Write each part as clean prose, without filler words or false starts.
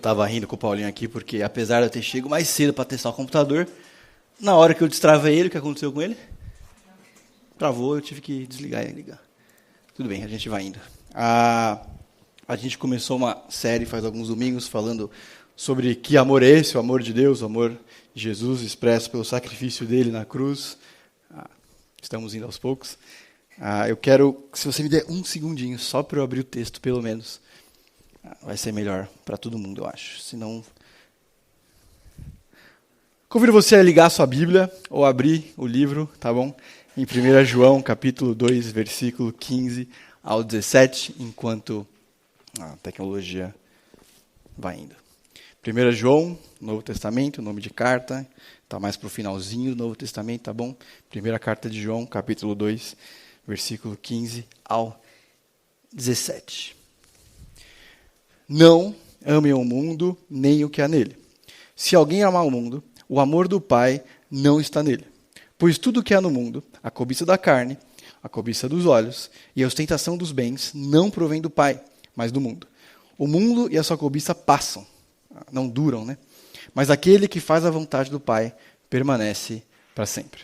tava rindo com o Paulinho aqui, porque apesar de eu ter chego mais cedo para testar o computador, na hora que eu destravei ele, o que aconteceu com ele? Travou, eu tive que desligar e ligar. Tudo bem, a gente vai indo. A gente começou uma série faz alguns domingos falando sobre que amor é esse, o amor de Deus, o amor de Jesus expresso pelo sacrifício dele na cruz. Estamos indo aos poucos. Eu quero, se você me der um segundinho, só para eu abrir o texto, pelo menos, vai ser melhor para todo mundo, eu acho. Senão, convido você a ligar a sua Bíblia ou abrir o livro, tá bom? Em 1 João, capítulo 2, versículo 15 ao 17, enquanto a tecnologia vai indo. 1 João, Novo Testamento, nome de carta, está mais para o finalzinho do Novo Testamento, tá bom? Primeira carta de João, capítulo 2, versículo 15 ao 17. Não amem o mundo, nem o que há nele. Se alguém amar o mundo, o amor do Pai não está nele. Pois tudo o que há no mundo, a cobiça da carne, a cobiça dos olhos e a ostentação dos bens, não provém do Pai, mas do mundo. O mundo e a sua cobiça passam, não duram, né? Mas aquele que faz a vontade do Pai permanece para sempre.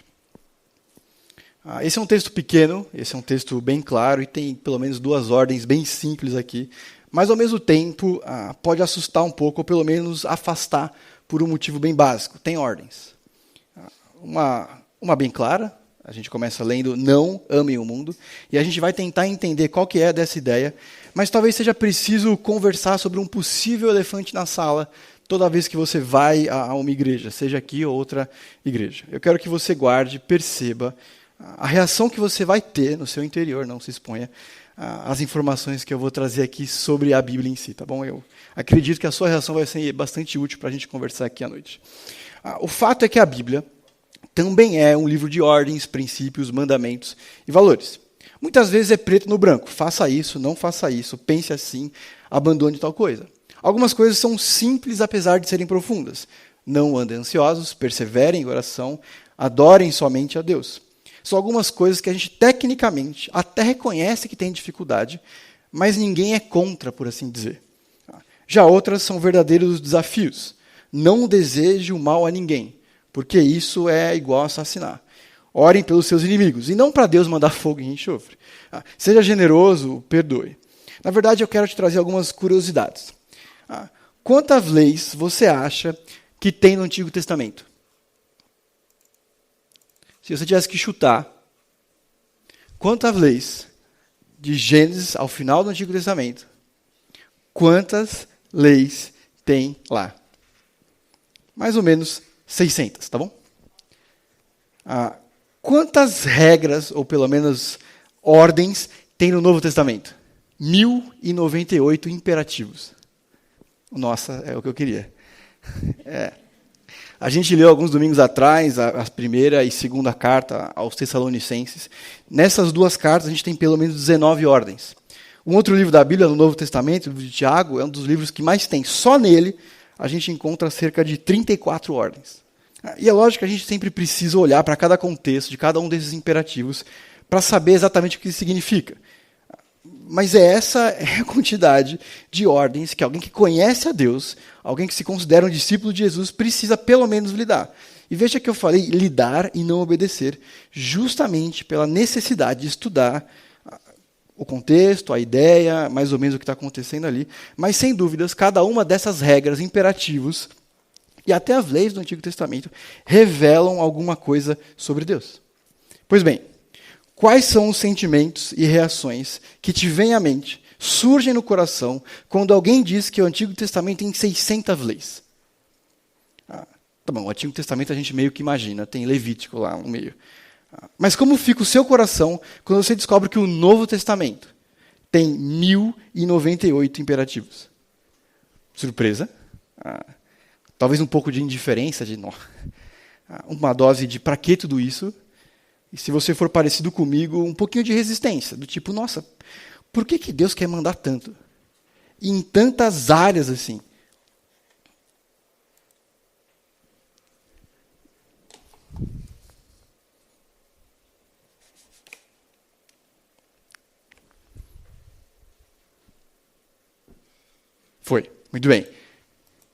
Esse é um texto pequeno, esse é um texto bem claro e tem pelo menos duas ordens bem simples aqui, mas ao mesmo tempo pode assustar um pouco ou pelo menos afastar por um motivo bem básico. Tem ordens. Uma bem clara, a gente começa lendo não amem o mundo, e a gente vai tentar entender qual que é dessa ideia, mas talvez seja preciso conversar sobre um possível elefante na sala toda vez que você vai a uma igreja, seja aqui ou outra igreja. Eu quero que você guarde, perceba a reação que você vai ter no seu interior, não se exponha às informações que eu vou trazer aqui sobre a Bíblia em si, tá bom? Eu acredito que a sua reação vai ser bastante útil para a gente conversar aqui à noite. O fato é que a Bíblia também é um livro de ordens, princípios, mandamentos e valores. Muitas vezes é preto no branco. Faça isso, não faça isso, pense assim, abandone tal coisa. Algumas coisas são simples, apesar de serem profundas. Não andem ansiosos, perseverem em oração, adorem somente a Deus. São algumas coisas que a gente, tecnicamente, até reconhece que tem dificuldade, mas ninguém é contra, por assim dizer. Já outras são verdadeiros desafios. Não deseje o mal a ninguém, porque isso é igual a assassinar. Orem pelos seus inimigos, e não para Deus mandar fogo e enxofre. Seja generoso, perdoe. Na verdade, eu quero te trazer algumas curiosidades. Quantas leis você acha que tem no Antigo Testamento? Se você tivesse que chutar, quantas leis de Gênesis ao final do Antigo Testamento, quantas leis tem lá? Mais ou menos 600, tá bom? Quantas regras, ou pelo menos ordens, tem no Novo Testamento? 1098 imperativos. Nossa, é o que eu queria. A gente leu alguns domingos atrás a primeira e segunda carta aos Tessalonicenses. Nessas duas cartas a gente tem pelo menos 19 ordens. Um outro livro da Bíblia, no Novo Testamento, o livro de Tiago, é um dos livros que mais tem. Só nele a gente encontra cerca de 34 ordens. E é lógico que a gente sempre precisa olhar para cada contexto de cada um desses imperativos para saber exatamente o que isso significa. Mas essa é a quantidade de ordens que alguém que conhece a Deus, alguém que se considera um discípulo de Jesus, precisa pelo menos lidar. E veja que eu falei lidar e não obedecer, justamente pela necessidade de estudar o contexto, a ideia, mais ou menos o que está acontecendo ali. Mas, sem dúvidas, cada uma dessas regras, imperativos, e até as leis do Antigo Testamento, revelam alguma coisa sobre Deus. Pois bem, quais são os sentimentos e reações que te vêm à mente, surgem no coração, quando alguém diz que o Antigo Testamento tem 600 leis? Tá bom, o Antigo Testamento a gente meio que imagina, tem Levítico lá no meio. Mas como fica o seu coração quando você descobre que o Novo Testamento tem 1098 imperativos? Surpresa? Talvez um pouco de indiferença, uma dose de para que tudo isso? E se você for parecido comigo, um pouquinho de resistência, do tipo, nossa, por que Deus quer mandar tanto? E em tantas áreas assim. Foi, muito bem.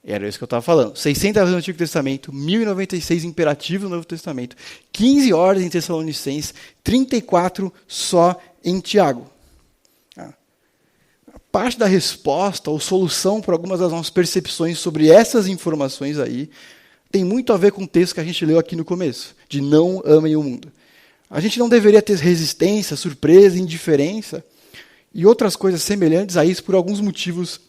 Era isso que eu estava falando. 600 vezes no Antigo Testamento, 1096 imperativos no Novo Testamento, 15 ordens em Tessalonicenses, 34 só em Tiago. Parte da resposta ou solução para algumas das nossas percepções sobre essas informações aí tem muito a ver com o texto que a gente leu aqui no começo, de não amem o mundo. A gente não deveria ter resistência, surpresa, indiferença e outras coisas semelhantes a isso por alguns motivos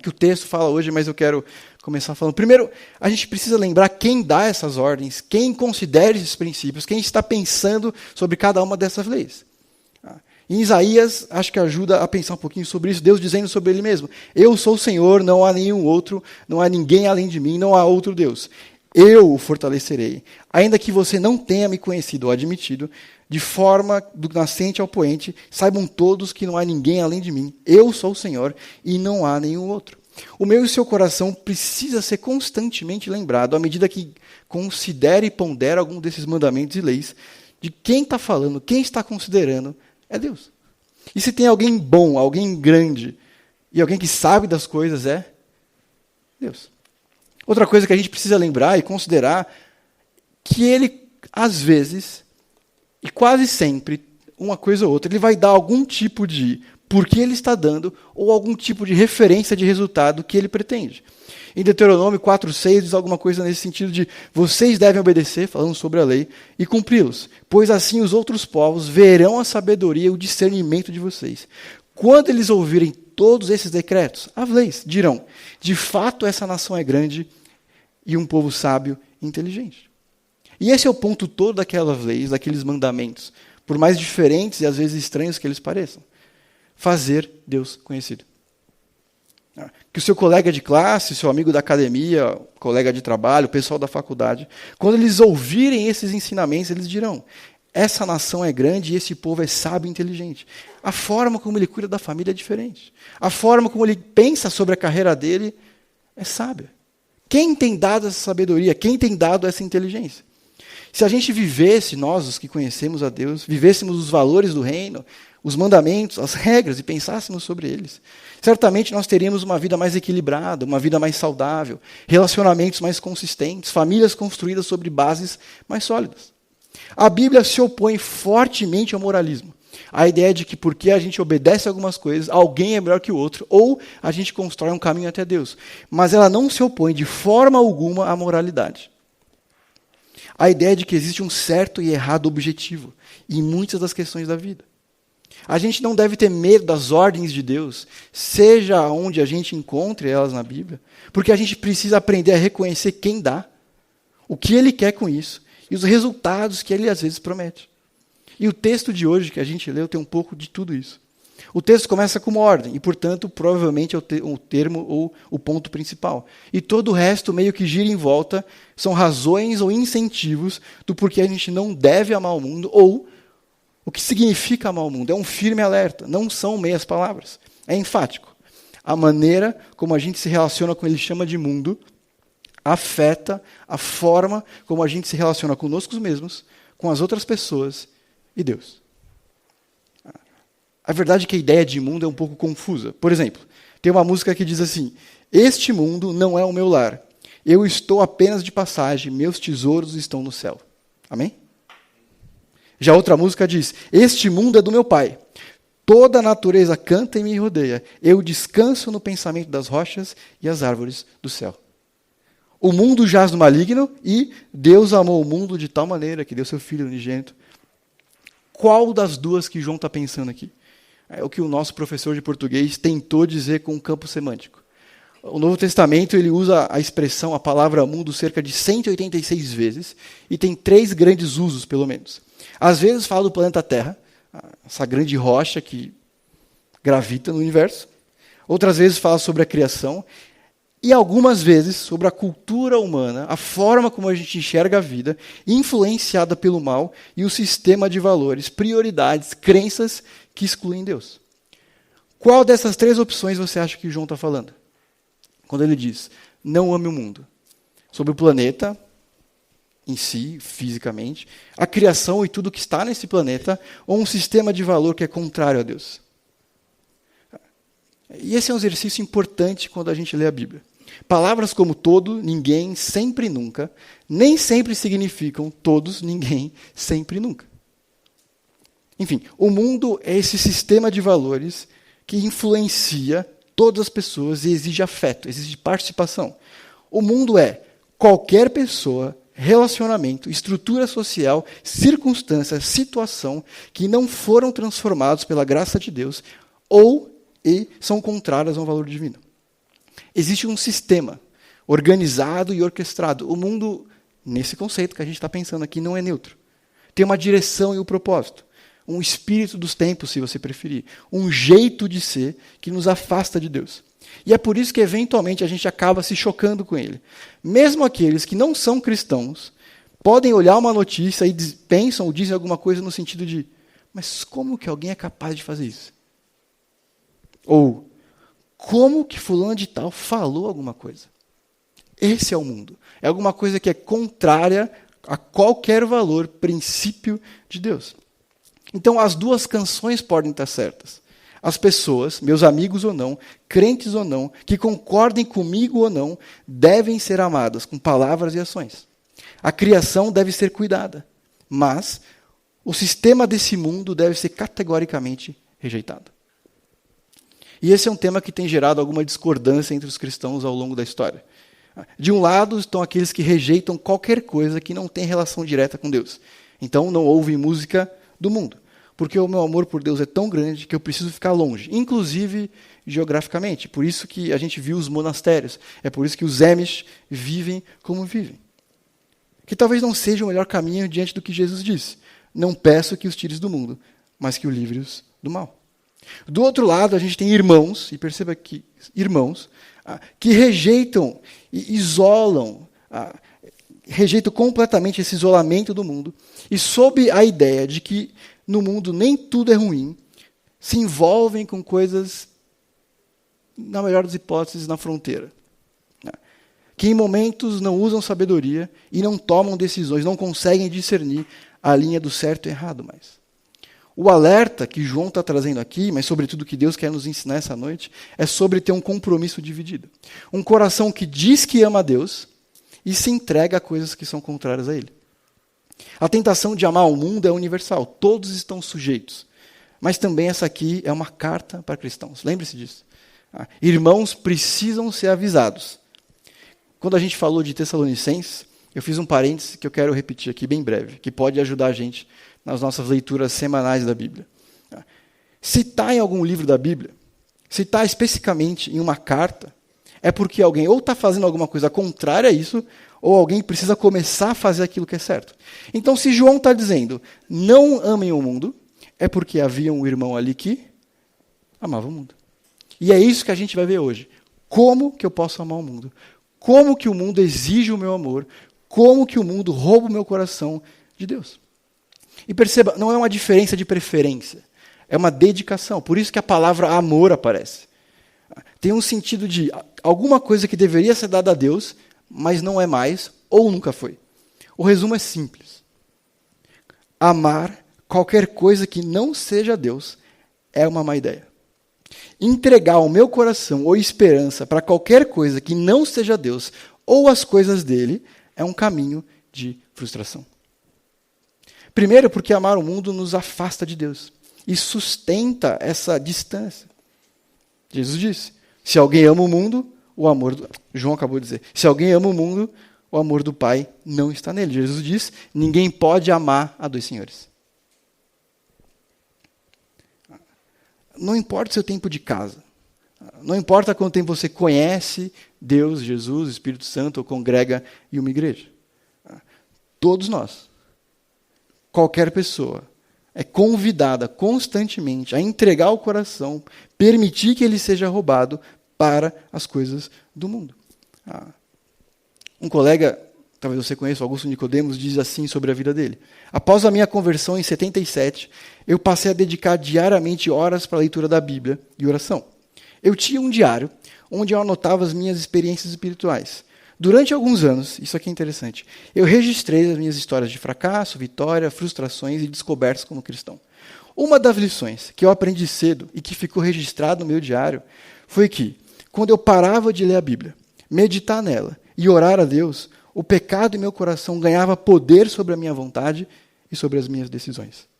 que o texto fala hoje, mas eu quero começar falando. Primeiro, a gente precisa lembrar quem dá essas ordens, quem considera esses princípios, quem está pensando sobre cada uma dessas leis. Em Isaías, acho que ajuda a pensar um pouquinho sobre isso, Deus dizendo sobre ele mesmo: eu sou o Senhor, não há nenhum outro, não há ninguém além de mim, não há outro Deus. Eu o fortalecerei, ainda que você não tenha me conhecido ou admitido, de forma do nascente ao poente, saibam todos que não há ninguém além de mim. Eu sou o Senhor e não há nenhum outro. O meu e o seu coração precisa ser constantemente lembrado, à medida que considera e pondera algum desses mandamentos e leis, de quem está falando, quem está considerando, é Deus. E se tem alguém bom, alguém grande, e alguém que sabe das coisas, é Deus. Outra coisa que a gente precisa lembrar e considerar, que ele, às vezes, e quase sempre, uma coisa ou outra, ele vai dar algum tipo de porquê ele está dando, ou algum tipo de referência de resultado que ele pretende. Em Deuteronômio 4:6 diz alguma coisa nesse sentido de: vocês devem obedecer, falando sobre a lei, e cumpri-los, pois assim os outros povos verão a sabedoria e o discernimento de vocês. Quando eles ouvirem todos esses decretos, as leis, dirão: de fato essa nação é grande e um povo sábio e inteligente. E esse é o ponto todo daquelas leis, daqueles mandamentos, por mais diferentes e às vezes estranhos que eles pareçam. Fazer Deus conhecido. Que o seu colega de classe, seu amigo da academia, colega de trabalho, o pessoal da faculdade, quando eles ouvirem esses ensinamentos, eles dirão: essa nação é grande e esse povo é sábio e inteligente. A forma como ele cuida da família é diferente. A forma como ele pensa sobre a carreira dele é sábia. Quem tem dado essa sabedoria? Quem tem dado essa inteligência? Se a gente vivesse, nós, os que conhecemos a Deus, vivêssemos os valores do reino, os mandamentos, as regras, e pensássemos sobre eles, certamente nós teríamos uma vida mais equilibrada, uma vida mais saudável, relacionamentos mais consistentes, famílias construídas sobre bases mais sólidas. A Bíblia se opõe fortemente ao moralismo. A ideia de que porque a gente obedece algumas coisas, alguém é melhor que o outro, ou a gente constrói um caminho até Deus. Mas ela não se opõe de forma alguma à moralidade. A ideia de que existe um certo e errado objetivo em muitas das questões da vida. A gente não deve ter medo das ordens de Deus, seja onde a gente encontre elas na Bíblia, porque a gente precisa aprender a reconhecer quem dá, o que Ele quer com isso, e os resultados que Ele às vezes promete. E o texto de hoje que a gente leu tem um pouco de tudo isso. O texto começa com uma ordem, e, portanto, provavelmente é o termo ou o ponto principal. E todo o resto meio que gira em volta, são razões ou incentivos do porquê a gente não deve amar o mundo, ou o que significa amar o mundo. É um firme alerta, não são meias palavras. É enfático. A maneira como a gente se relaciona com o que ele chama de mundo afeta a forma como a gente se relaciona conosco mesmos, com as outras pessoas e Deus. A verdade é que a ideia de mundo é um pouco confusa. Por exemplo, tem uma música que diz assim: este mundo não é o meu lar. Eu estou apenas de passagem, meus tesouros estão no céu. Amém? Já outra música diz: este mundo é do meu Pai. Toda a natureza canta e me rodeia. Eu descanso no pensamento das rochas e as árvores do céu. O mundo jaz no maligno e Deus amou o mundo de tal maneira que deu seu Filho unigênito. Qual das duas que João está pensando aqui? É o que o nosso professor de português tentou dizer com um campo semântico. O Novo Testamento ele usa a expressão, a palavra mundo, cerca de 186 vezes, e tem 3 grandes usos, pelo menos. Às vezes fala do planeta Terra, essa grande rocha que gravita no universo. Outras vezes fala sobre a criação. E algumas vezes sobre a cultura humana, a forma como a gente enxerga a vida, influenciada pelo mal e o sistema de valores, prioridades, crenças que excluem Deus. Qual dessas 3 opções você acha que João está falando? Quando ele diz, não ame o mundo. Sobre o planeta em si, fisicamente, a criação e tudo que está nesse planeta, ou um sistema de valor que é contrário a Deus. E esse é um exercício importante quando a gente lê a Bíblia. Palavras como todo, ninguém, sempre, nunca, nem sempre significam todos, ninguém, sempre, nunca. Enfim, o mundo é esse sistema de valores que influencia todas as pessoas e exige afeto, exige participação. O mundo é qualquer pessoa, relacionamento, estrutura social, circunstância, situação que não foram transformados pela graça de Deus e são contrárias a um valor divino. Existe um sistema organizado e orquestrado. O mundo, nesse conceito que a gente está pensando aqui, não é neutro. Tem uma direção e um propósito. Um espírito dos tempos, se você preferir. Um jeito de ser que nos afasta de Deus. E é por isso que, eventualmente, a gente acaba se chocando com ele. Mesmo aqueles que não são cristãos podem olhar uma notícia e pensam ou dizem alguma coisa no sentido de: mas como que alguém é capaz de fazer isso? Ou, como que fulano de tal falou alguma coisa? Esse é o mundo. É alguma coisa que é contrária a qualquer valor, princípio de Deus. Então, as duas canções podem estar certas. As pessoas, meus amigos ou não, crentes ou não, que concordem comigo ou não, devem ser amadas com palavras e ações. A criação deve ser cuidada, mas o sistema desse mundo deve ser categoricamente rejeitado. E esse é um tema que tem gerado alguma discordância entre os cristãos ao longo da história. De um lado estão aqueles que rejeitam qualquer coisa que não tem relação direta com Deus. Então não ouvem música do mundo, porque o meu amor por Deus é tão grande que eu preciso ficar longe, inclusive geograficamente. Por isso que a gente viu os monastérios, é por isso que os Amish vivem como vivem. Que talvez não seja o melhor caminho diante do que Jesus disse: não peço que os tires do mundo, mas que o livre-os do mal. Do outro lado, a gente tem irmãos, e perceba que irmãos, que rejeitam e isolam, rejeitam completamente esse isolamento do mundo, e sob a ideia de que no mundo nem tudo é ruim, se envolvem com coisas, na melhor das hipóteses, na fronteira. Que em momentos não usam sabedoria e não tomam decisões, não conseguem discernir a linha do certo e errado mais. O alerta que João está trazendo aqui, mas sobretudo que Deus quer nos ensinar essa noite, é sobre ter um compromisso dividido. Um coração que diz que ama a Deus e se entrega a coisas que são contrárias a Ele. A tentação de amar o mundo é universal, todos estão sujeitos. Mas também essa aqui é uma carta para cristãos, lembre-se disso. Irmãos precisam ser avisados. Quando a gente falou de Tessalonicenses, eu fiz um parênteses que eu quero repetir aqui bem breve, que pode ajudar a gente nas nossas leituras semanais da Bíblia. Se está em algum livro da Bíblia, se está especificamente em uma carta, é porque alguém ou está fazendo alguma coisa contrária a isso, ou alguém precisa começar a fazer aquilo que é certo. Então, se João está dizendo, não amem o mundo, é porque havia um irmão ali que amava o mundo. E é isso que a gente vai ver hoje. Como que eu posso amar o mundo? Como que o mundo exige o meu amor? Como que o mundo rouba o meu coração de Deus? E perceba, não é uma diferença de preferência, é uma dedicação. Por isso que a palavra amor aparece. Tem um sentido de alguma coisa que deveria ser dada a Deus, mas não é mais, ou nunca foi. O resumo é simples. Amar qualquer coisa que não seja Deus é uma má ideia. Entregar o meu coração ou esperança para qualquer coisa que não seja Deus, ou as coisas dele, é um caminho de frustração. Primeiro, porque amar o mundo nos afasta de Deus e sustenta essa distância. Jesus disse, se alguém ama o mundo, o amor do... João acabou de dizer, se alguém ama o mundo, o amor do Pai não está nele. Jesus disse, ninguém pode amar a dois senhores. Não importa o seu tempo de casa, não importa quanto tempo você conhece Deus, Jesus, Espírito Santo, ou congrega em uma igreja. Todos nós, qualquer pessoa, é convidada constantemente a entregar o coração, permitir que ele seja roubado para as coisas do mundo. Um colega, talvez você conheça, Augusto Nicodemos, diz assim sobre a vida dele. Após a minha conversão em 77, eu passei a dedicar diariamente horas para a leitura da Bíblia e oração. Eu tinha um diário onde eu anotava as minhas experiências espirituais. Durante alguns anos, isso aqui é interessante, eu registrei as minhas histórias de fracasso, vitória, frustrações e descobertas como cristão. Uma das lições que eu aprendi cedo e que ficou registrado no meu diário foi que, quando eu parava de ler a Bíblia, meditar nela e orar a Deus, o pecado em meu coração ganhava poder sobre a minha vontade e sobre as minhas decisões.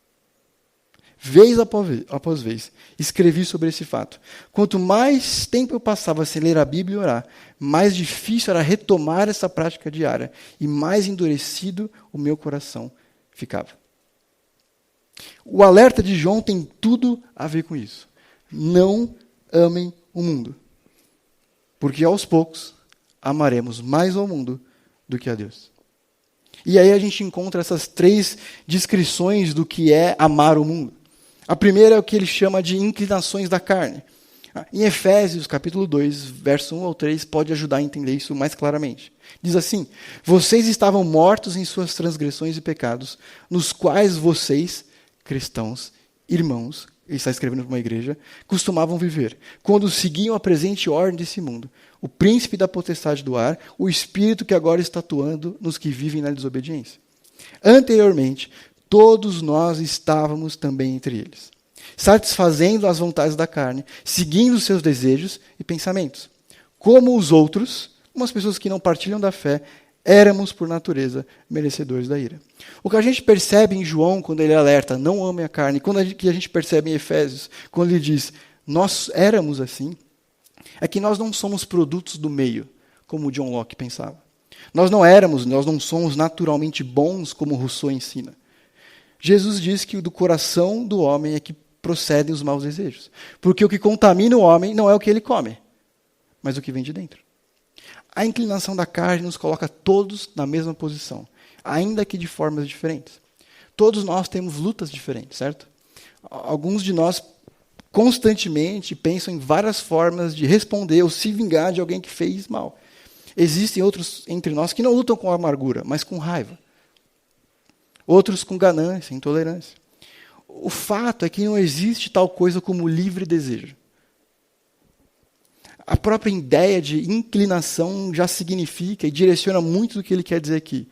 Vez após vez, escrevi sobre esse fato. Quanto mais tempo eu passava sem ler a Bíblia e orar, mais difícil era retomar essa prática diária e mais endurecido o meu coração ficava. O alerta de João tem tudo a ver com isso. Não amem o mundo, porque aos poucos amaremos mais ao mundo do que a Deus. E aí a gente encontra essas 3 descrições do que é amar o mundo. A primeira é o que ele chama de inclinações da carne. Em Efésios, capítulo 2, verso 1 ao 3, pode ajudar a entender isso mais claramente. Diz assim: vocês estavam mortos em suas transgressões e pecados, nos quais vocês, cristãos, irmãos, ele está escrevendo para uma igreja, costumavam viver, quando seguiam a presente ordem desse mundo, o príncipe da potestade do ar, o espírito que agora está atuando nos que vivem na desobediência. Anteriormente, todos nós estávamos também entre eles, satisfazendo as vontades da carne, seguindo os seus desejos e pensamentos. Como os outros, umas pessoas que não partilham da fé, éramos, por natureza, merecedores da ira. O que a gente percebe em João, quando ele alerta, não amem a carne, que a gente percebe em Efésios, quando ele diz, nós éramos assim, é que nós não somos produtos do meio, como John Locke pensava. Nós não somos naturalmente bons, como Rousseau ensina. Jesus diz que do coração do homem é que procedem os maus desejos. Porque o que contamina o homem não é o que ele come, mas o que vem de dentro. A inclinação da carne nos coloca todos na mesma posição, ainda que de formas diferentes. Todos nós temos lutas diferentes, certo? Alguns de nós constantemente pensam em várias formas de responder ou se vingar de alguém que fez mal. Existem outros entre nós que não lutam com amargura, mas com raiva. Outros com ganância, intolerância. O fato é que não existe tal coisa como livre desejo. A própria ideia de inclinação já significa e direciona muito do que ele quer dizer aqui.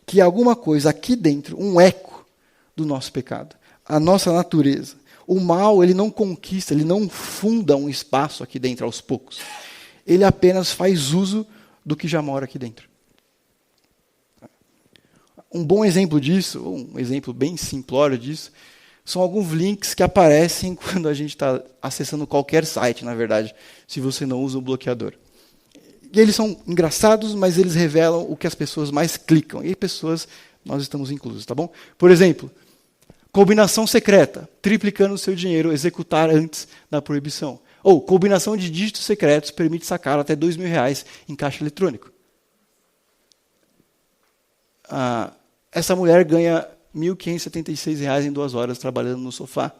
Que alguma coisa aqui dentro, um eco do nosso pecado, a nossa natureza. O mal, ele não conquista, ele não funda um espaço aqui dentro aos poucos. Ele apenas faz uso do que já mora aqui dentro. Um bom exemplo disso, um exemplo bem simplório disso, são alguns links que aparecem quando a gente está acessando qualquer site, na verdade, se você não usa o bloqueador. E eles são engraçados, mas eles revelam o que as pessoas mais clicam. E pessoas, nós estamos inclusos, tá bom? Por exemplo, combinação secreta, triplicando o seu dinheiro, executar antes da proibição. Ou combinação de dígitos secretos permite sacar até R$2.000 em caixa eletrônico. Essa mulher ganha R$1.576 em 2 horas trabalhando no sofá.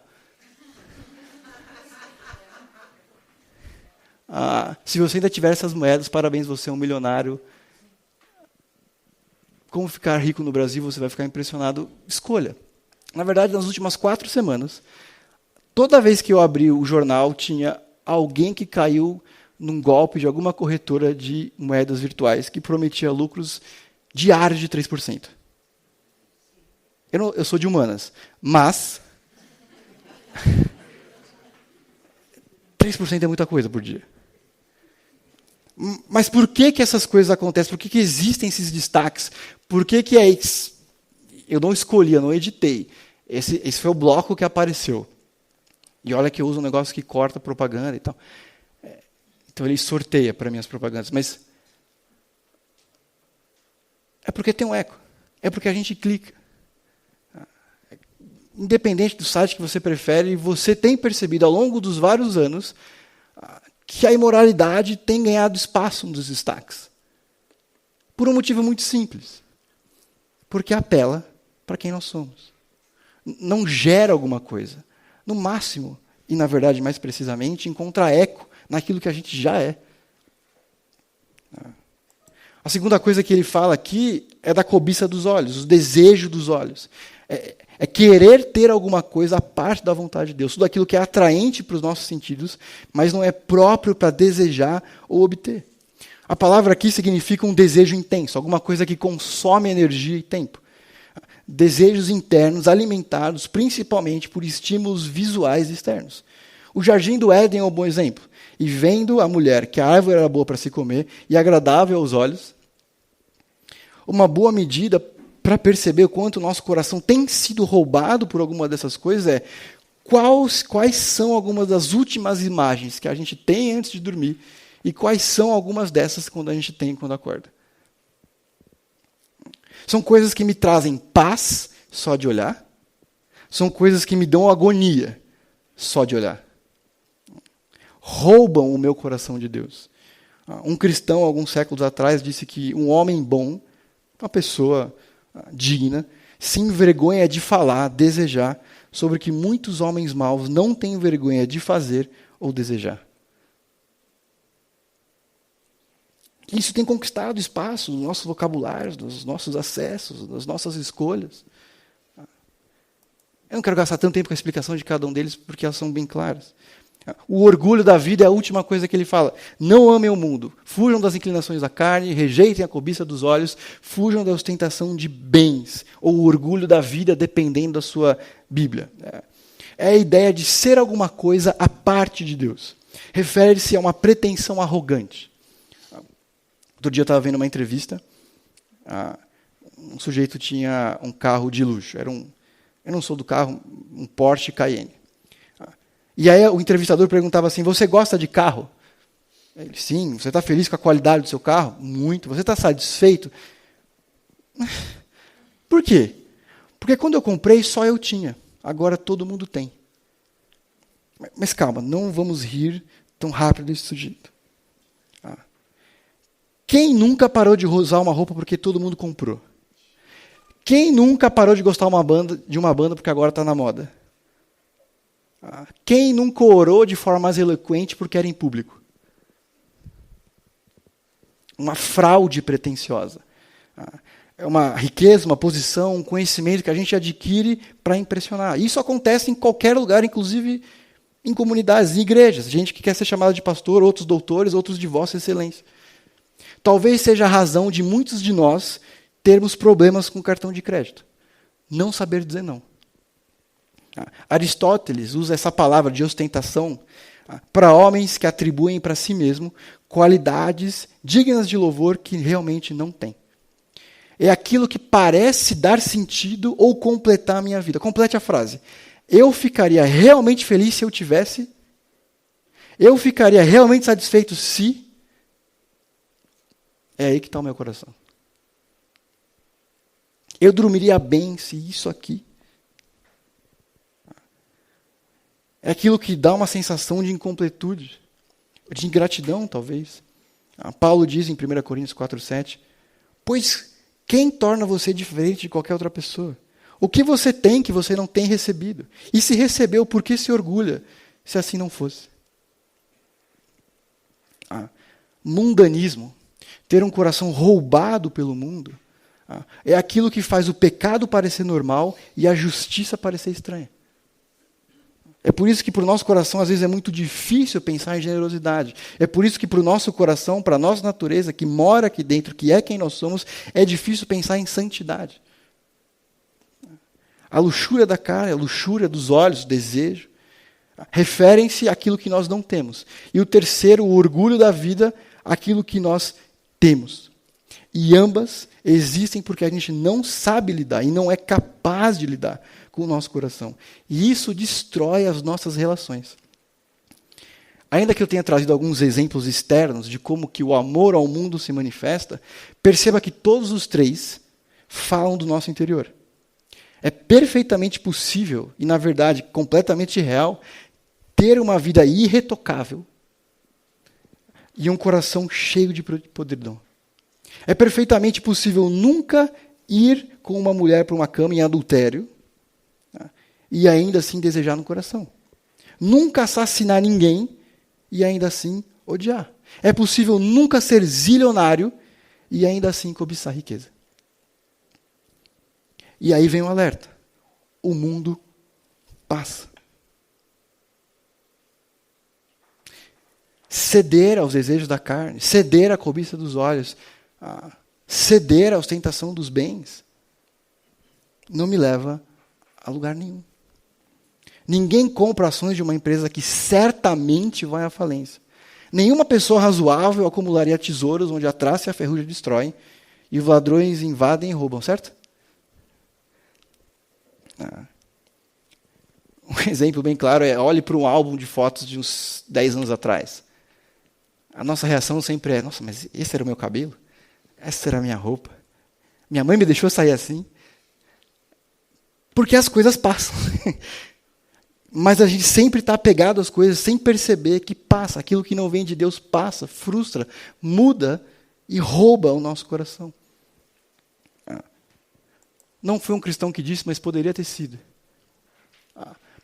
Se você ainda tiver essas moedas, parabéns, você é um milionário. Como ficar rico no Brasil, você vai ficar impressionado. Escolha. Na verdade, nas últimas 4 semanas, toda vez que eu abri o jornal, tinha alguém que caiu num golpe de alguma corretora de moedas virtuais que prometia lucros diários de 3%. Eu sou de humanas, mas 3% é muita coisa por dia. Mas por que essas coisas acontecem? Por que existem esses destaques? Por que eu não escolhi, eu não editei? Esse foi o bloco que apareceu. E olha que eu uso um negócio que corta propaganda e tal. Então ele sorteia para mim as propagandas. Mas é porque tem um eco. É porque a gente clica. Independente do site que você prefere, você tem percebido ao longo dos vários anos que a imoralidade tem ganhado espaço nos destaques. Por um motivo muito simples. Porque apela para quem nós somos. Não gera alguma coisa. No máximo, e na verdade mais precisamente, encontra eco naquilo que a gente já é. A segunda coisa que ele fala aqui é da cobiça dos olhos, o desejo dos olhos. É querer ter alguma coisa à parte da vontade de Deus. Tudo aquilo que é atraente para os nossos sentidos, mas não é próprio para desejar ou obter. A palavra aqui significa um desejo intenso, alguma coisa que consome energia e tempo. Desejos internos alimentados principalmente por estímulos visuais externos. O jardim do Éden é um bom exemplo. E vendo a mulher que a árvore era boa para se comer e agradável aos olhos, uma boa medida para perceber o quanto o nosso coração tem sido roubado por alguma dessas coisas é quais são algumas das últimas imagens que a gente tem antes de dormir e quais são algumas dessas quando a gente tem quando acorda. São coisas que me trazem paz só de olhar, são coisas que me dão agonia só de olhar. Roubam o meu coração de Deus. Um cristão, alguns séculos atrás, disse que um homem bom, uma pessoa digna, se envergonha de falar, desejar, sobre o que muitos homens maus não têm vergonha de fazer ou desejar. Isso tem conquistado espaço nos nossos vocabulários, nos nossos acessos, nas nossas escolhas. Eu não quero gastar tanto tempo com a explicação de cada um deles, porque elas são bem claras. O orgulho da vida é a última coisa que ele fala. Não amem o mundo, fujam das inclinações da carne, rejeitem a cobiça dos olhos, fujam da ostentação de bens, ou o orgulho da vida, dependendo da sua Bíblia. É a ideia de ser alguma coisa à parte de Deus. Refere-se a uma pretensão arrogante. Outro dia eu estava vendo uma entrevista, um sujeito tinha um carro de luxo, eu não sou do carro, um Porsche Cayenne. E aí o entrevistador perguntava assim, você gosta de carro? Ele, sim. Você está feliz com a qualidade do seu carro? Muito. Você está satisfeito? Por quê? Porque quando eu comprei, só eu tinha. Agora todo mundo tem. Mas calma, não vamos rir tão rápido desse sujeito. Quem nunca parou de usar uma roupa porque todo mundo comprou? Quem nunca parou de gostar de uma banda porque agora está na moda? Quem nunca orou de forma mais eloquente porque era em público? Uma fraude pretensiosa. É uma riqueza, uma posição, um conhecimento que a gente adquire para impressionar. Isso acontece em qualquer lugar, inclusive em comunidades, em igrejas. Gente que quer ser chamada de pastor, outros doutores, outros de vossa excelência. Talvez seja a razão de muitos de nós termos problemas com cartão de crédito. Não saber dizer não. Aristóteles usa essa palavra de ostentação para homens que atribuem para si mesmo qualidades dignas de louvor que realmente não têm. É aquilo que parece dar sentido ou completar a minha vida. Complete a frase. Eu ficaria realmente feliz se eu tivesse. Eu ficaria realmente satisfeito se. É aí que está o meu coração. Eu dormiria bem se isso aqui. É aquilo que dá uma sensação de incompletude, de ingratidão, talvez. Paulo diz em 1 Coríntios 4:7, pois quem torna você diferente de qualquer outra pessoa? O que você tem que você não tem recebido? E se recebeu, por que se orgulha, se assim não fosse? Mundanismo, ter um coração roubado pelo mundo, é aquilo que faz o pecado parecer normal e a justiça parecer estranha. É por isso que para o nosso coração, às vezes, é muito difícil pensar em generosidade. É por isso que para o nosso coração, para a nossa natureza, que mora aqui dentro, que é quem nós somos, é difícil pensar em santidade. A luxúria da carne, a luxúria dos olhos, o desejo, referem-se àquilo que nós não temos. E o terceiro, o orgulho da vida, aquilo que nós temos. E ambas existem porque a gente não sabe lidar e não é capaz de lidar com o nosso coração. E isso destrói as nossas relações. Ainda que eu tenha trazido alguns exemplos externos de como que o amor ao mundo se manifesta, perceba que todos os três falam do nosso interior. É perfeitamente possível, e na verdade completamente real, ter uma vida irretocável e um coração cheio de podridão. É perfeitamente possível nunca ir com uma mulher para uma cama em adultério, e ainda assim desejar no coração. Nunca assassinar ninguém e ainda assim odiar. É possível nunca ser zilionário e ainda assim cobiçar riqueza. E aí vem o alerta. O mundo passa. Ceder aos desejos da carne, ceder à cobiça dos olhos, ceder à ostentação dos bens, não me leva a lugar nenhum. Ninguém compra ações de uma empresa que certamente vai à falência. Nenhuma pessoa razoável acumularia tesouros onde a traça e a ferrugem destroem e os ladrões invadem e roubam, certo? Um exemplo bem claro é, olhe para um álbum de fotos de uns 10 anos atrás. A nossa reação sempre é, nossa, mas esse era o meu cabelo? Essa era a minha roupa? Minha mãe me deixou sair assim? Porque as coisas passam. Mas a gente sempre está apegado às coisas sem perceber que passa. Aquilo que não vem de Deus passa, frustra, muda e rouba o nosso coração. Não foi um cristão que disse, mas poderia ter sido.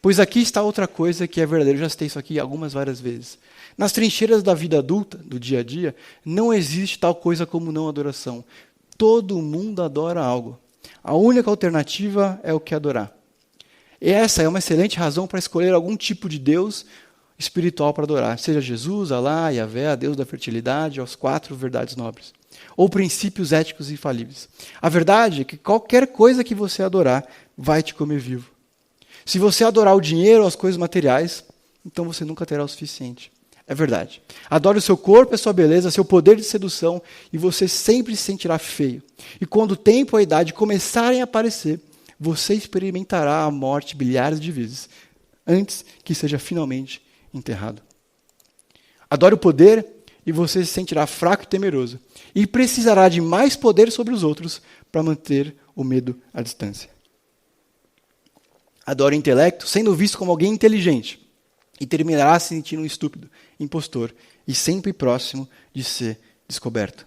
Pois aqui está outra coisa que é verdadeira. Eu já citei isso aqui várias vezes. Nas trincheiras da vida adulta, do dia a dia, não existe tal coisa como não adoração. Todo mundo adora algo. A única alternativa é o que adorar. E essa é uma excelente razão para escolher algum tipo de Deus espiritual para adorar. Seja Jesus, Alá, Yahvé, a Deus da fertilidade, as 4 verdades nobres. Ou princípios éticos infalíveis. A verdade é que qualquer coisa que você adorar vai te comer vivo. Se você adorar o dinheiro ou as coisas materiais, então você nunca terá o suficiente. É verdade. Adore o seu corpo, a sua beleza, seu poder de sedução, e você sempre se sentirá feio. E quando o tempo e a idade começarem a aparecer, você experimentará a morte bilhares de vezes, antes que seja finalmente enterrado. Adore o poder, e você se sentirá fraco e temeroso, e precisará de mais poder sobre os outros para manter o medo à distância. Adore o intelecto, sendo visto como alguém inteligente, e terminará se sentindo um estúpido, impostor, e sempre próximo de ser descoberto.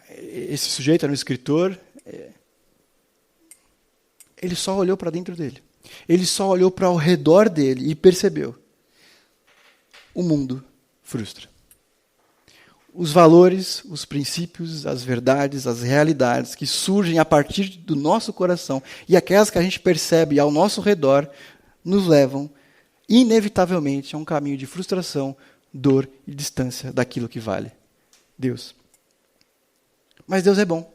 Esse sujeito era um escritor, ele só olhou para dentro dele. Ele só olhou para ao redor dele e percebeu. O mundo frustra. Os valores, os princípios, as verdades, as realidades que surgem a partir do nosso coração e aquelas que a gente percebe ao nosso redor nos levam, inevitavelmente, a um caminho de frustração, dor e distância daquilo que vale. Deus. Mas Deus é bom.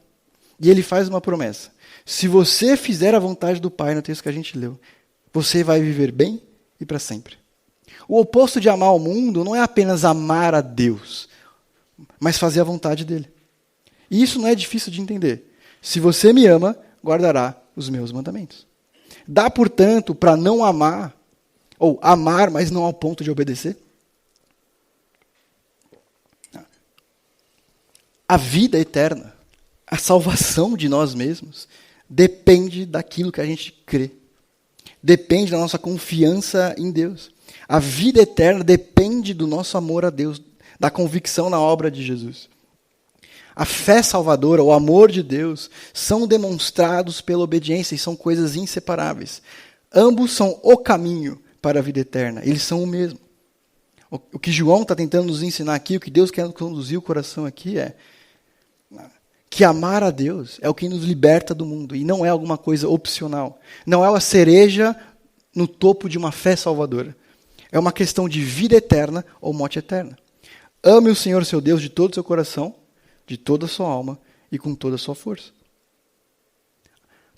E Ele faz uma promessa. Se você fizer a vontade do Pai, no texto que a gente leu, você vai viver bem e para sempre. O oposto de amar o mundo não é apenas amar a Deus, mas fazer a vontade dEle. E isso não é difícil de entender. Se você me ama, guardará os meus mandamentos. Dá, portanto, para não amar, ou amar, mas não ao ponto de obedecer? A vida eterna, a salvação de nós mesmos, depende daquilo que a gente crê. Depende da nossa confiança em Deus. A vida eterna depende do nosso amor a Deus, da convicção na obra de Jesus. A fé salvadora, o amor de Deus, são demonstrados pela obediência e são coisas inseparáveis. Ambos são o caminho para a vida eterna, eles são o mesmo. O que João está tentando nos ensinar aqui, o que Deus quer conduzir o coração aqui é que amar a Deus é o que nos liberta do mundo e não é alguma coisa opcional. Não é uma cereja no topo de uma fé salvadora. É uma questão de vida eterna ou morte eterna. Ame o Senhor seu Deus de todo o seu coração, de toda a sua alma e com toda a sua força.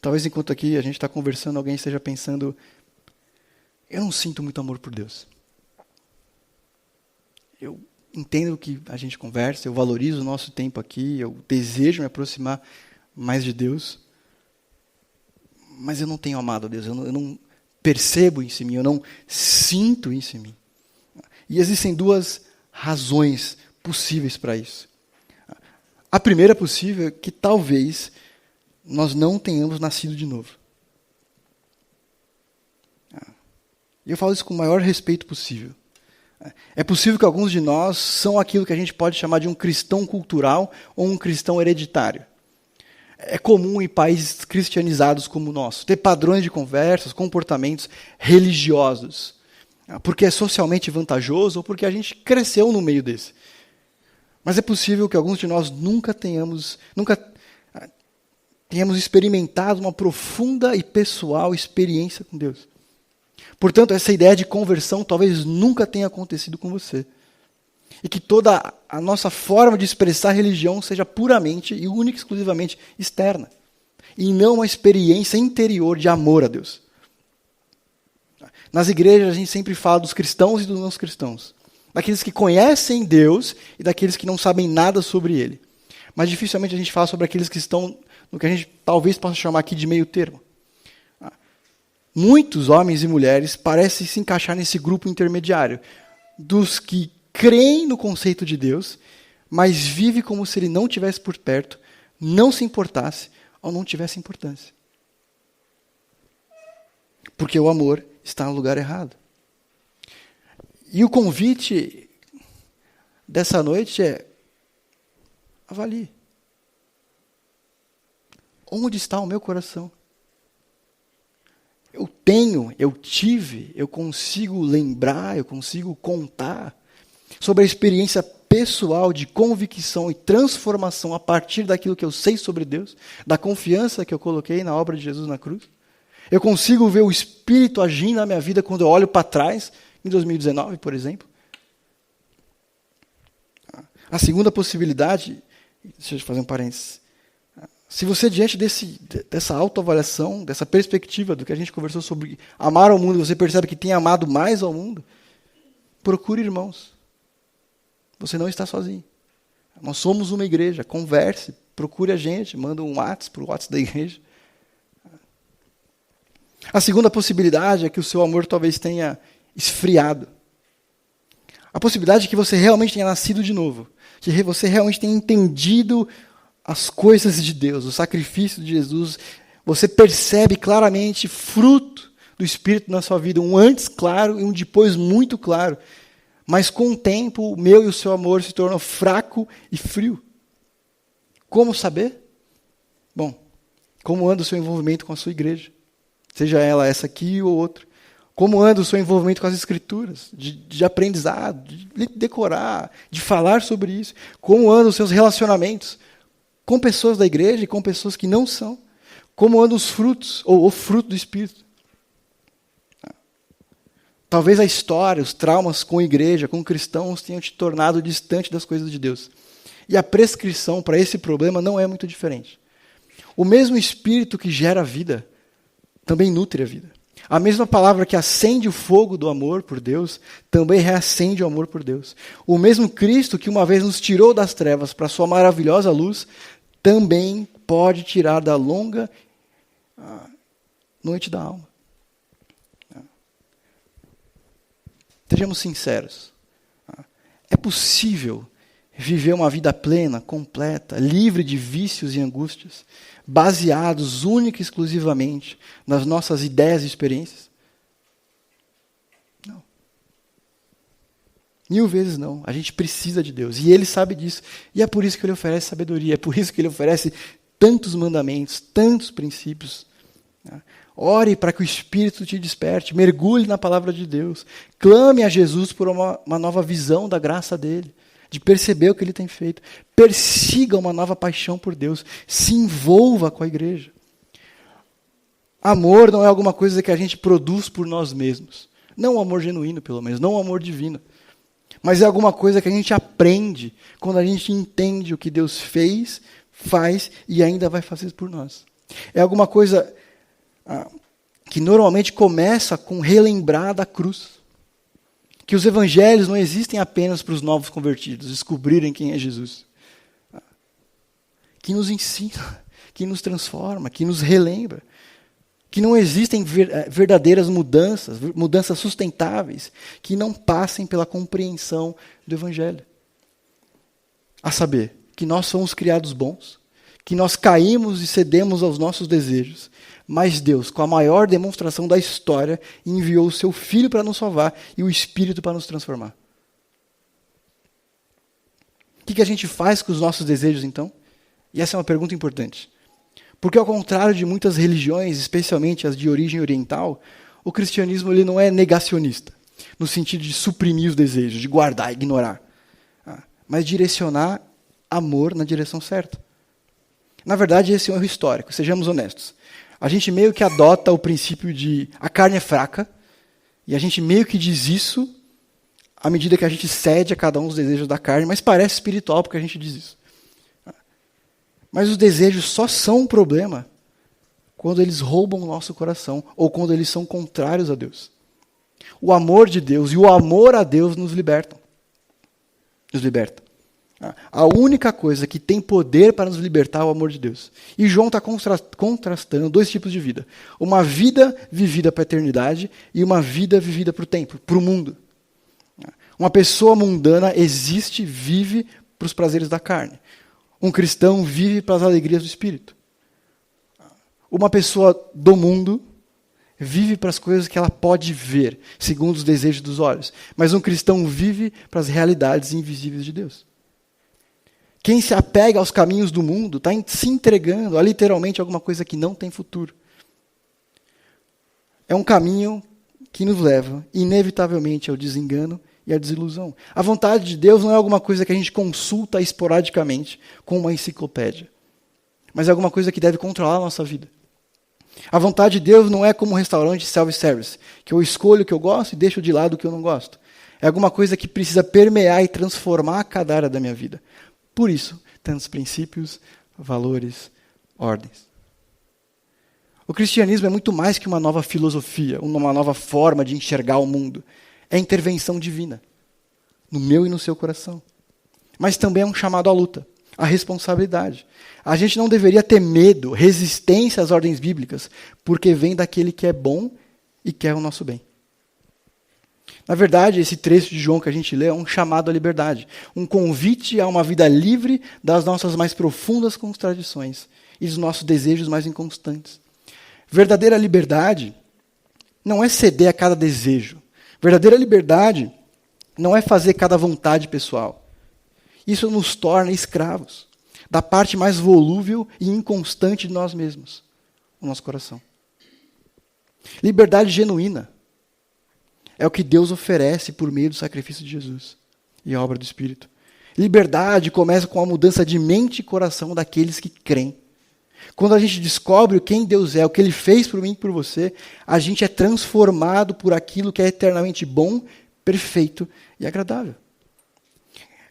Talvez enquanto aqui a gente está conversando, alguém esteja pensando, eu não sinto muito amor por Deus. Eu entendo que a gente conversa, eu valorizo o nosso tempo aqui, eu desejo me aproximar mais de Deus, mas eu não tenho amado a Deus, eu não percebo isso em mim, eu não sinto isso em mim. E existem 2 razões possíveis para isso. A primeira possível é que talvez nós não tenhamos nascido de novo. E eu falo isso com o maior respeito possível. É possível que alguns de nós são aquilo que a gente pode chamar de um cristão cultural ou um cristão hereditário. É comum em países cristianizados como o nosso ter padrões de conversas, comportamentos religiosos, porque é socialmente vantajoso ou porque a gente cresceu no meio desse. Mas é possível que alguns de nós nunca tenhamos experimentado uma profunda e pessoal experiência com Deus. Portanto, essa ideia de conversão talvez nunca tenha acontecido com você. E que toda a nossa forma de expressar religião seja puramente e única e exclusivamente externa. E não uma experiência interior de amor a Deus. Nas igrejas a gente sempre fala dos cristãos e dos não cristãos. Daqueles que conhecem Deus e daqueles que não sabem nada sobre Ele. Mas dificilmente a gente fala sobre aqueles que estão no que a gente talvez possa chamar aqui de meio termo. Muitos homens e mulheres parecem se encaixar nesse grupo intermediário, dos que creem no conceito de Deus, mas vivem como se Ele não estivesse por perto, não se importasse ou não tivesse importância. Porque o amor está no lugar errado. E o convite dessa noite é: avalie. Onde está o meu coração? Eu tive, eu consigo lembrar, eu consigo contar sobre a experiência pessoal de convicção e transformação a partir daquilo que eu sei sobre Deus, da confiança que eu coloquei na obra de Jesus na cruz. Eu consigo ver o Espírito agindo na minha vida quando eu olho para trás, em 2019, por exemplo. A segunda possibilidade, deixa eu fazer um parênteses. Se você, diante dessa autoavaliação, dessa perspectiva do que a gente conversou sobre amar ao mundo, você percebe que tem amado mais ao mundo, procure irmãos. Você não está sozinho. Nós somos uma igreja, converse, procure a gente, manda um WhatsApp para o WhatsApp da igreja. A segunda possibilidade é que o seu amor talvez tenha esfriado. A possibilidade é que você realmente tenha nascido de novo, que você realmente tenha entendido as coisas de Deus, o sacrifício de Jesus. Você percebe claramente fruto do Espírito na sua vida, um antes claro e um depois muito claro. Mas com o tempo, o meu e o seu amor se tornam fraco e frio. Como saber? Bom, como anda o seu envolvimento com a sua igreja? Seja ela essa aqui ou outra. Como anda o seu envolvimento com as Escrituras? De aprendizado, de decorar, de falar sobre isso. Como andam os seus relacionamentos com pessoas da igreja e com pessoas que não são? Como andam os frutos, ou o fruto do Espírito? Talvez a história, os traumas com a igreja, com cristãos, tenham te tornado distante das coisas de Deus. E a prescrição para esse problema não é muito diferente. O mesmo Espírito que gera a vida, também nutre a vida. A mesma palavra que acende o fogo do amor por Deus, também reacende o amor por Deus. O mesmo Cristo que uma vez nos tirou das trevas para a sua maravilhosa luz, também pode tirar da longa noite da alma. Sejamos sinceros. É possível viver uma vida plena, completa, livre de vícios e angústias, baseados única e exclusivamente nas nossas ideias e experiências? Não. 1000 vezes não. A gente precisa de Deus. E Ele sabe disso. E é por isso que Ele oferece sabedoria. É por isso que Ele oferece tantos mandamentos, tantos princípios. Ore para que o Espírito te desperte. Mergulhe na palavra de Deus. Clame a Jesus por uma nova visão da graça dEle, de perceber o que Ele tem feito. Persiga uma nova paixão por Deus. Se envolva com a igreja. Amor não é alguma coisa que a gente produz por nós mesmos. Não o amor genuíno, pelo menos. Não o amor divino. Mas é alguma coisa que a gente aprende quando a gente entende o que Deus fez, faz e ainda vai fazer por nós. É alguma coisa que normalmente começa com relembrar da cruz. Que os evangelhos não existem apenas para os novos convertidos descobrirem quem é Jesus. Que nos ensina, que nos transforma, que nos relembra. Que não existem verdadeiras mudanças sustentáveis, que não passem pela compreensão do evangelho. A saber, que nós somos criados bons, que nós caímos e cedemos aos nossos desejos, mas Deus, com a maior demonstração da história, enviou o seu Filho para nos salvar e o Espírito para nos transformar. O que a gente faz com os nossos desejos, então? E essa é uma pergunta importante. Porque, ao contrário de muitas religiões, especialmente as de origem oriental, o cristianismo ele não é negacionista, no sentido de suprimir os desejos, de guardar, ignorar, mas direcionar amor na direção certa. Na verdade, esse é um erro histórico, sejamos honestos. A gente meio que adota o princípio de a carne é fraca, e a gente meio que diz isso à medida que a gente cede a cada um dos desejos da carne, mas parece espiritual porque a gente diz isso. Mas os desejos só são um problema quando eles roubam o nosso coração, ou quando eles são contrários a Deus. O amor de Deus e o amor a Deus nos libertam. Nos liberta. A única coisa que tem poder para nos libertar é o amor de Deus. E João está contrastando dois tipos de vida. Uma vida vivida para a eternidade e uma vida vivida para o tempo, para o mundo. Uma pessoa mundana existe, vive para os prazeres da carne. Um cristão vive para as alegrias do Espírito. Uma pessoa do mundo vive para as coisas que ela pode ver, segundo os desejos dos olhos. Mas um cristão vive para as realidades invisíveis de Deus. Quem se apega aos caminhos do mundo está se entregando a literalmente alguma coisa que não tem futuro. É um caminho que nos leva, inevitavelmente, ao desengano e à desilusão. A vontade de Deus não é alguma coisa que a gente consulta esporadicamente com uma enciclopédia, mas é alguma coisa que deve controlar a nossa vida. A vontade de Deus não é como um restaurante self-service, que eu escolho o que eu gosto e deixo de lado o que eu não gosto. É alguma coisa que precisa permear e transformar cada área da minha vida. Por isso, tantos princípios, valores, ordens. O cristianismo é muito mais que uma nova filosofia, uma nova forma de enxergar o mundo. É intervenção divina, no meu e no seu coração. Mas também é um chamado à luta, à responsabilidade. A gente não deveria ter medo, resistência às ordens bíblicas, porque vem daquele que é bom e quer o nosso bem. Na verdade, esse trecho de João que a gente lê é um chamado à liberdade, um convite a uma vida livre das nossas mais profundas contradições e dos nossos desejos mais inconstantes. Verdadeira liberdade não é ceder a cada desejo. Verdadeira liberdade não é fazer cada vontade pessoal. Isso nos torna escravos da parte mais volúvel e inconstante de nós mesmos, o nosso coração. Liberdade genuína é o que Deus oferece por meio do sacrifício de Jesus e a obra do Espírito. Liberdade começa com a mudança de mente e coração daqueles que creem. Quando a gente descobre quem Deus é, o que Ele fez por mim e por você, a gente é transformado por aquilo que é eternamente bom, perfeito e agradável.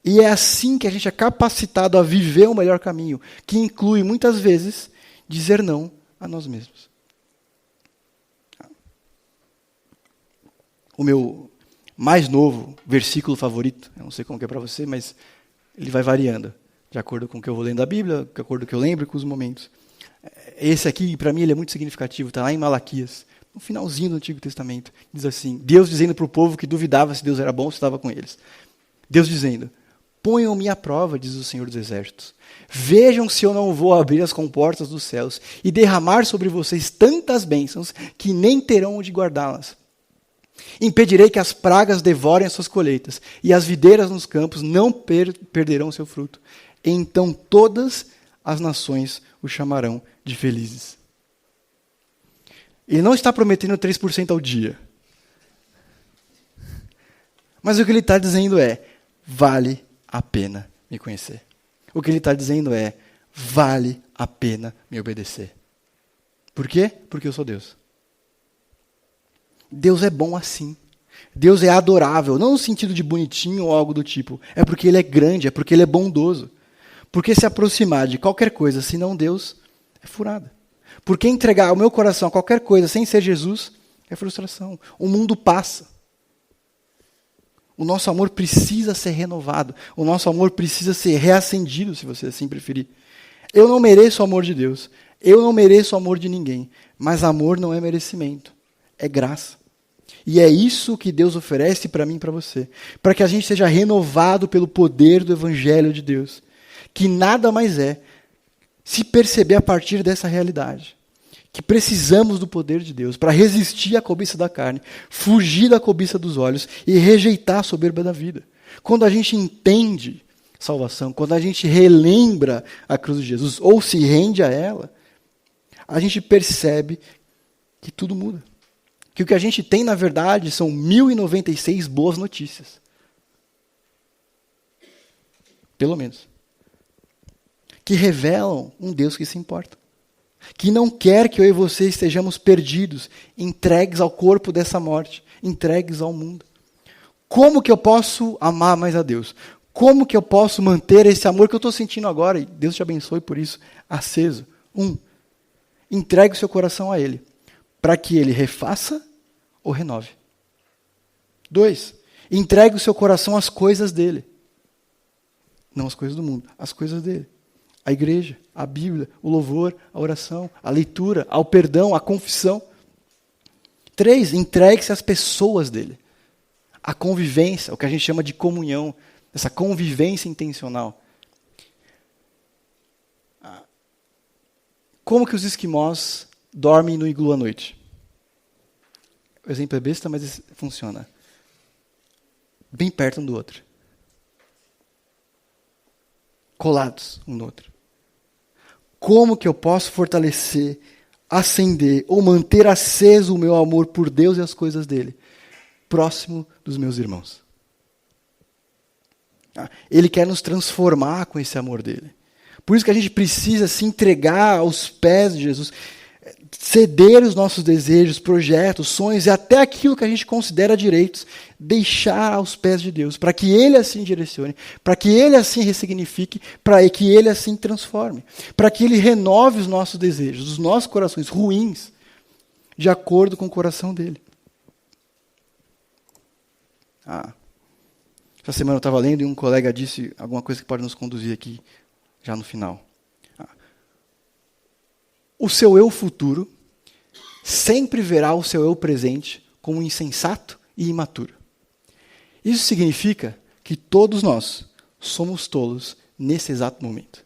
E é assim que a gente é capacitado a viver o melhor caminho, que inclui, muitas vezes, dizer não a nós mesmos. O meu mais novo versículo favorito, eu não sei como que é para você, mas ele vai variando, de acordo com o que eu vou lendo da Bíblia, de acordo com o que eu lembro com os momentos. Esse aqui, para mim, ele é muito significativo, está lá em Malaquias, no finalzinho do Antigo Testamento. Diz assim, Deus dizendo para o povo que duvidava se Deus era bom, se estava com eles. Deus dizendo, ponham-me à prova, diz o Senhor dos Exércitos. Vejam se eu não vou abrir as comportas dos céus e derramar sobre vocês tantas bênçãos que nem terão onde guardá-las. Impedirei que as pragas devorem as suas colheitas, e as videiras nos campos não perderão seu fruto. Então todas as nações o chamarão de felizes. Ele não está prometendo 3% ao dia. Mas o que ele está dizendo é, vale a pena me conhecer. O que ele está dizendo é, vale a pena me obedecer. Por quê? Porque eu sou Deus. Deus é bom assim. Deus é adorável, não no sentido de bonitinho ou algo do tipo. É porque Ele é grande, é porque Ele é bondoso. Porque se aproximar de qualquer coisa, senão Deus, é furada. Porque entregar o meu coração a qualquer coisa sem ser Jesus, é frustração. O mundo passa. O nosso amor precisa ser renovado. O nosso amor precisa ser reacendido, se você assim preferir. Eu não mereço o amor de Deus. Eu não mereço o amor de ninguém. Mas amor não é merecimento. É graça. E é isso que Deus oferece para mim e para você. Para que a gente seja renovado pelo poder do Evangelho de Deus. Que nada mais é se perceber a partir dessa realidade. Que precisamos do poder de Deus para resistir à cobiça da carne, fugir da cobiça dos olhos e rejeitar a soberba da vida. Quando a gente entende salvação, quando a gente relembra a cruz de Jesus ou se rende a ela, a gente percebe que tudo muda. Que o que a gente tem, na verdade, são 1096 boas notícias. Pelo menos. Que revelam um Deus que se importa. Que não quer que eu e você estejamos perdidos, entregues ao corpo dessa morte, entregues ao mundo. Como que eu posso amar mais a Deus? Como que eu posso manter esse amor que eu estou sentindo agora, e Deus te abençoe por isso, aceso? Entregue o seu coração a Ele, para que Ele refaça ou renove. 2, entregue o seu coração às coisas dele. Não às coisas do mundo, às coisas dele. A igreja, a Bíblia, o louvor, a oração, a leitura, ao perdão, a confissão. 3, entregue-se às pessoas dele. A convivência, o que a gente chama de comunhão, essa convivência intencional. Como que os esquimós dormem no iglu à noite? O exemplo é besta, mas funciona. Bem perto um do outro. Colados um no outro. Como que eu posso fortalecer, acender ou manter aceso o meu amor por Deus e as coisas dele? Próximo dos meus irmãos. Ele quer nos transformar com esse amor dele. Por isso que a gente precisa se entregar aos pés de Jesus, ceder os nossos desejos, projetos, sonhos e até aquilo que a gente considera direitos, deixar aos pés de Deus, para que Ele assim direcione, para que Ele assim ressignifique, para que Ele assim transforme, para que Ele renove os nossos desejos, os nossos corações ruins, de acordo com o coração dele. Essa semana eu estava lendo e um colega disse alguma coisa que pode nos conduzir aqui, já no final. O seu eu futuro sempre verá o seu eu presente como insensato e imaturo. Isso significa que todos nós somos tolos nesse exato momento.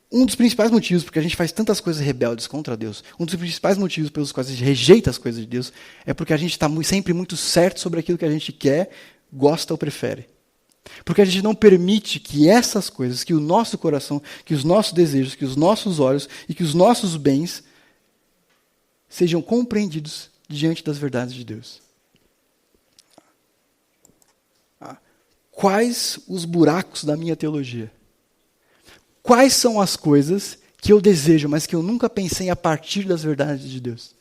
Um dos principais motivos porque a gente faz tantas coisas rebeldes contra Deus, um dos principais motivos pelos quais a gente rejeita as coisas de Deus, é porque a gente está sempre muito certo sobre aquilo que a gente quer, gosta ou prefere. Porque a gente não permite que essas coisas, que o nosso coração, que os nossos desejos, que os nossos olhos e que os nossos bens sejam compreendidos diante das verdades de Deus. Quais os buracos da minha teologia? Quais são as coisas que eu desejo, mas que eu nunca pensei a partir das verdades de Deus?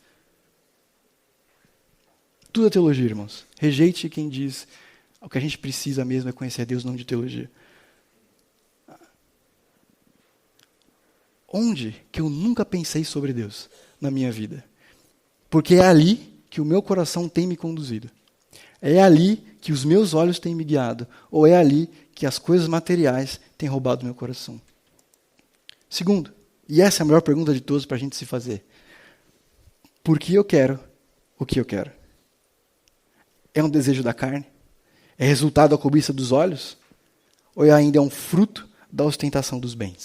Tudo é teologia, irmãos. Rejeite quem diz o que a gente precisa mesmo é conhecer Deus, não de teologia. Onde que eu nunca pensei sobre Deus na minha vida? Porque é ali que o meu coração tem me conduzido. É ali que os meus olhos têm me guiado. Ou é ali que as coisas materiais têm roubado meu coração. Segundo, e essa é a melhor pergunta de todos para a gente se fazer. Por que eu quero o que eu quero? É um desejo da carne? É resultado da cobiça dos olhos? Ou ainda é um fruto da ostentação dos bens?